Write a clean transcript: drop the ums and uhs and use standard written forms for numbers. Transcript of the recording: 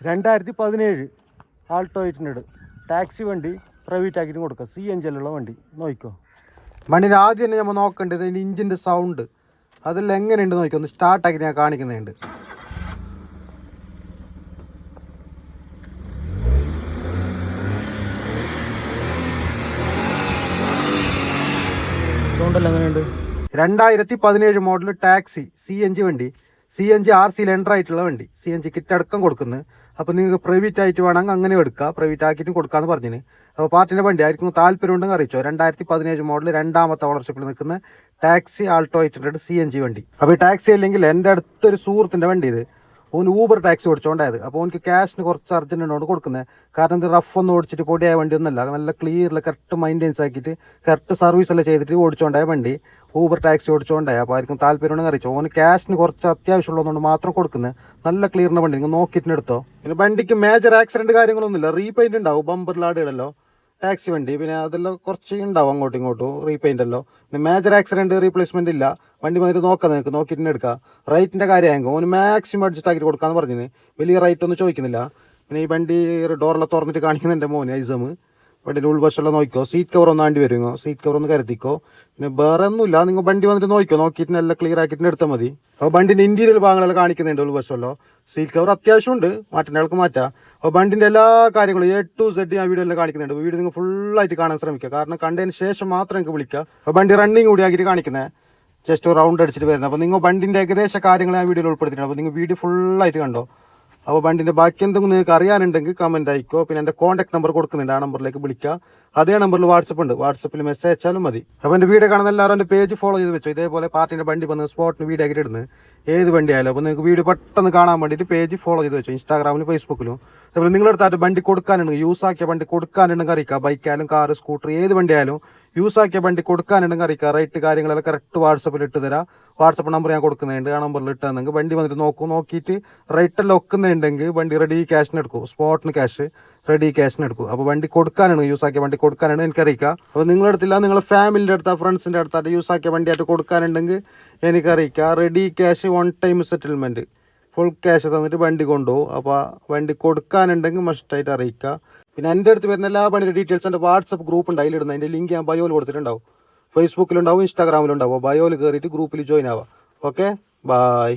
2017 Alto 800 taxi വണ്ടി private ആക്കിയിട്ട് കൊടുക്കുക. CNG ഉള്ള വണ്ടി നോക്കിക്കോ. വണ്ടിൻ്റെ ആദ്യം തന്നെ നമ്മൾ നോക്കേണ്ടത് ഇതിൻ്റെ ഇഞ്ചിൻ്റെ സൗണ്ട് അതെല്ലാം എങ്ങനെയുണ്ട് നോക്കിക്കോ. ഒന്ന് സ്റ്റാർട്ടാക്കി ഞാൻ കാണിക്കുന്നുണ്ട്. സൗണ്ടെല്ലാം എങ്ങനെയുണ്ട്? 2017 മോഡൽ ടാക്സി CNG വണ്ടി, CNG RCയിൽ എൻ്റർ ആയിട്ടുള്ള വണ്ടി, CNG കിറ്റ് അടക്കം കൊടുക്കുന്നത്. അപ്പോൾ നിങ്ങൾക്ക് പ്രൈവറ്റ് ആയിട്ട് വേണമെങ്കിൽ അങ്ങനെ എടുക്കുക, പ്രൈവറ്റ് ആക്കിയിട്ടും കൊടുക്കാമെന്ന് പറഞ്ഞിന്. അപ്പോൾ പാർട്ടിൻ്റെ വണ്ടി ആയിരിക്കും താല്പര്യം ഉണ്ടെങ്കിൽ അറിയിച്ചോ. 2017 മോഡൽ രണ്ടാമത്തെ ഓണർഷിപ്പിൽ നിൽക്കുന്ന ടാക്സി ആൾട്ടോ 800 CNG വണ്ടി. അപ്പോൾ ഈ ടാക്സി അല്ലെങ്കിൽ എൻ്റെ അടുത്തൊരു സുഹൃത്തിൻ്റെ വണ്ടി ഇത്. ഓന് ഊബർ ടാക്സി ഓടിച്ചോണ്ടായത്. അപ്പോൾ ഓനിക്ക് ക്യാഷിന് കുറച്ച് അർജൻറ്റ് ഉണ്ടോണ്ട് കൊടുക്കുന്നത്. കാരണം ഇത് റഫ് ഒന്നും ഓടിച്ചിട്ട് പൊടിയായ വണ്ടിയൊന്നുമല്ല, നല്ല ക്ലിയറിൽ കറക്റ്റ് മെയിൻ്റെനൻസ് ആക്കിയിട്ട് കറക്റ്റ് സർവീസ് എല്ലാം ചെയ്തിട്ട് ഓടിച്ചോണ്ടായ വണ്ടി, ഊബർ ടാക്സി ഓടിച്ചോണ്ടായ. അപ്പോൾ ആയിരിക്കും താല്പര്യം ഉണ്ടെങ്കിൽ അറിയിച്ചോ. ഓന് ക്യാഷിന് കുറച്ച് അത്യാവശ്യമുള്ളതുകൊണ്ട് മാത്രം കൊടുക്കുന്നത്. നല്ല ക്ലിയറിൻ്റെ വണ്ടി, നിങ്ങൾ നോക്കിയിട്ട് എടുത്തോ. പിന്നെ വണ്ടിക്ക് മേജർ ആക്സിഡൻറ്റ് കാര്യങ്ങളൊന്നുമില്ല. റീപെയിൻറ്റ് ഉണ്ടാവും, ബമ്പർ ലാടുകളല്ലോ ടാക്സി വണ്ടി, പിന്നെ അതെല്ലാം കുറച്ച് ഉണ്ടാവും അങ്ങോട്ടും ഇങ്ങോട്ടും റീപെയിൻ്റ് അല്ലോ. പിന്നെ മേജർ ആക്സിഡൻറ്റ് റീപ്ലേസ്മെൻറ്റ് ഇല്ല. വണ്ടി വന്നിട്ട് നോക്കാം, നിങ്ങൾക്ക് നോക്കിയിട്ട് എടുക്കാം. റേറ്റിൻ്റെ കാര്യമായെങ്കിൽ ഓന് മാക്സിമം അഡ്ജസ്റ്റ് ആക്കിയിട്ട് കൊടുക്കാമെന്ന് പറഞ്ഞിന്. വലിയ റേറ്റ് ഒന്നും ചോദിക്കുന്നില്ല. പിന്നെ ഈ വണ്ടി ഡോറെല്ലാം തുറന്നിട്ട് കാണിക്കുന്നുണ്ട് മോന് ഐസമ്. വണ്ടിൻ്റെ ഉൾവശമെല്ലാം നോക്കിക്കോ. സീറ്റ് കവർ ഒന്ന് ആണ്ടി വരുമോ, സീറ്റ് കവർ ഒന്ന് കരുതിക്കോ. പിന്നെ വേറെ ഒന്നുമില്ല, നിങ്ങൾ വണ്ടി വന്നിട്ട് നോക്കിക്കോ. നോക്കിയിട്ട് എല്ലാം ക്ലിയർ ആക്കിയിട്ട് എടുത്താൽ മതി. അപ്പോൾ വണ്ടിൻ്റെ ഇൻറ്റീരിയൽ ഭാഗങ്ങളെല്ലാം കാണിക്കുന്നുണ്ട് ഉൾവശമല്ലോ. സീറ്റ് കവർ അത്യാവശ്യമുണ്ട്, മാറ്റേണ്ട ആൾക്ക് മാറ്റാം. അപ്പോൾ വണ്ടിൻ്റെ എല്ലാ കാര്യങ്ങളും A to Z ഞാൻ വീഡിയോ എല്ലാം കാണിക്കുന്നുണ്ട്. വീഡിയോ നിങ്ങൾ ഫുള്ളായിട്ട് കാണാൻ ശ്രമിക്കുക, കാരണം കണ്ടതിന് ശേഷം മാത്രം നിങ്ങൾക്ക് വിളിക്കുക. അപ്പോൾ വണ്ടി റണ്ണിങ് കൂടി ആക്കിയിട്ട് കാണിക്കുന്നത്, ജസ്റ്റ് റൗണ്ട് അടിച്ചിട്ട് വരുന്നത്. അപ്പോൾ നിങ്ങൾ വണ്ടിൻ്റെ ഏകദേശ കാര്യങ്ങൾ ഞാൻ വീഡിയോയിൽ ഉൾപ്പെടുത്തിയിട്ടുണ്ട്. അപ്പോൾ നിങ്ങൾ വീഡിയോ ഫുള്ളായിട്ട് കണ്ടോ. അപ്പോൾ വണ്ടിൻ്റെ ബാക്കി എന്തെങ്കിലും നിങ്ങൾക്ക് അറിയാനുണ്ടെങ്കിൽ കമൻറ്റ് അയക്കോ. പിന്നെ എൻ്റെ കോൺടാക്ട് നമ്പർ കൊടുക്കുന്നുണ്ട്, ആ നമ്പറിലേക്ക് വിളിക്കുക. അതേ നമ്പറിൽ വാട്സപ്പ് ഉണ്ട്, വാട്സപ്പിൽ മെസ്സേജ് അയച്ചാലും മതി. അപ്പോൾ എൻ്റെ വീഡിയോ കാണുന്ന എല്ലാവരും എൻ്റെ പേജ് ഫോളോ ചെയ്ത് വെച്ചോ. ഇതേപോലെ പാർട്ടിൻ്റെ വണ്ടി വന്ന് സ്പോട്ടിന് വീഡിയോ ആക്കിയിട്ട് ഇടുന്നത്, ഏത് വണ്ടി ആയാലും. അപ്പോൾ നിങ്ങൾക്ക് വീഡിയോ പെട്ടെന്ന് കാണാൻ വേണ്ടിയിട്ട് പേജ് ഫോളോ ചെയ്ത് വെച്ചോ, ഇൻസ്റ്റാഗ്രാമിലും ഫേസ്ബുക്കിലും. അതുപോലെ നിങ്ങളെടുത്തായിട്ട് വണ്ടി കൊടുക്കാനുണ്ടെങ്കിൽ, യൂസ് ആക്കിയ വണ്ടി കൊടുക്കാനുണ്ടെങ്കിൽ അറിയിക്കുക. ബൈക്കായാലും കാർ സ്കൂട്ടർ ഏത് വണ്ടി ആയാലും യൂസ് ആക്കിയ വണ്ടി കൊടുക്കാനുണ്ടെങ്കിൽ അറിയിക്കുക. റേറ്റ് കാര്യങ്ങളെല്ലാം കറക്റ്റ് വാട്സപ്പിൽ ഇട്ട് തരാം. വാട്സപ്പ് നമ്പർ ഞാൻ കൊടുക്കുന്നുണ്ട്, ആ നമ്പറിൽ ഇട്ടാണെങ്കിൽ വണ്ടി വന്നിട്ട് നോക്കിയിട്ട് റേറ്റെല്ലാം ഒക്കുന്നുണ്ടെങ്കിൽ വണ്ടി റെഡി ക്യാഷിന് എടുക്കും, സ്പോട്ടിന് ക്യാഷ് റെഡി ക്യാഷിന് എടുക്കും. അപ്പോൾ വണ്ടി കൊടുക്കാനാണ്, യൂസ് ആക്കിയ വണ്ടി കൊടുക്കാനാണ് എനിക്കറിയിക്കുക. അപ്പോൾ നിങ്ങളെടുത്തില്ല, നിങ്ങളുടെ ഫാമിലിൻ്റെ അടുത്ത ഫ്രണ്ട്സിൻ്റെ അടുത്തായിട്ട് യൂസ് ആക്കിയ വണ്ടിയായിട്ട് കൊടുക്കാനുണ്ടെങ്കിൽ എനിക്കറിയിക്കുക. Ready cash 1 time settlement, full cash തന്നിട്ട് വണ്ടി കൊണ്ടുപോകും. അപ്പോൾ വണ്ടി കൊടുക്കാനുണ്ടെങ്കിൽ മസ്റ്റായിട്ട് അറിയിക്കുക. പിന്നെ എൻ്റെ അടുത്ത് വരുന്ന എല്ലാ വണ്ടിയുടെ ഡീറ്റെയിൽസ് എൻ്റെ വാട്സപ്പ് ഗ്രൂപ്പ് ഉണ്ട്, അതിലിടുന്നത്. അതിൻ്റെ ലിങ്ക് ഞാൻ ബയോയിൽ കൊടുത്തിട്ടുണ്ടാവും, ഫേസ്ബുക്കിലുണ്ടാവും, ഇൻസ്റ്റാഗ്രാമിലുണ്ടാവും. ബയോയിൽ കയറിയിട്ട് ഗ്രൂപ്പിൽ ജോയിൻ ആവാം. Okay, bye.